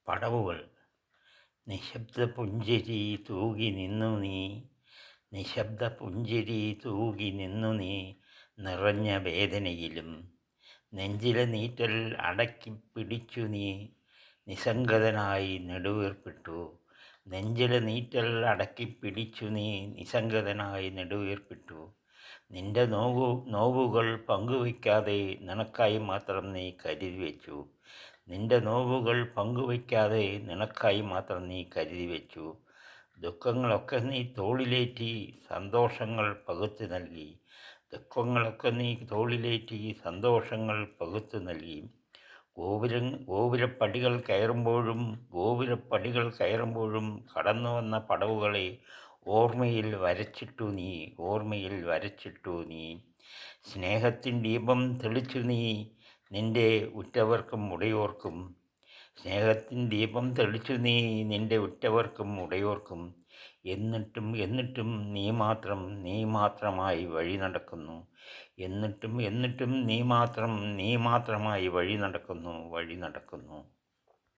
പടവുകൾ. നിശബ്ദപുഞ്ചിരി തൂകി നിന്നു നീ, നിശബ്ദപുഞ്ചിരി തൂകി നിന്നു നീ, നിറഞ്ഞ വേദനയിലും നെഞ്ചിലെ നീറ്റൽ അടക്കിപ്പിടിച്ചു നീ, നിസ്സംഗതനായി നെടുവീർപ്പിട്ടു. നെഞ്ചിലെ നീറ്റൽ അടക്കിപ്പിടിച്ചു നീ, നിസ്സംഗതനായി നെടുവീർപ്പിട്ടു. നിന്റെ നോവുകൾ പങ്കുവയ്ക്കാതെ നിനക്കായി മാത്രം നീ കരുതി വെച്ചു. നിന്റെ നോവുകൾ പങ്കുവയ്ക്കാതെ നിനക്കായി മാത്രം നീ കരുതി വെച്ചു. ദുഃഖങ്ങളൊക്കെ നീ തോളിലേറ്റി സന്തോഷങ്ങൾ പകുത്തു നൽകി. ദുഃഖങ്ങളൊക്കെ നീ തോളിലേറ്റി സന്തോഷങ്ങൾ പകുത്തു നൽകി. ഗോപുരപ്പടികൾ കയറുമ്പോഴും കടന്നു വന്ന പടവുകളെ ഓർമ്മയിൽ വരച്ചിട്ടു നീ. സ്നേഹത്തിൻ ദീപം തെളിച്ചു നീ നിന്റെ ഉറ്റവർക്കും ഉടയോർക്കും. സ്നേഹത്തിൻ ദീപം തെളിച്ചു നീ നിന്റെ ഉറ്റവർക്കും ഉടയോർക്കും. എന്നിട്ടും നീ മാത്രമായി വഴി നടക്കുന്നു. എന്നിട്ടും നീ മാത്രമായി വഴി നടക്കുന്നു.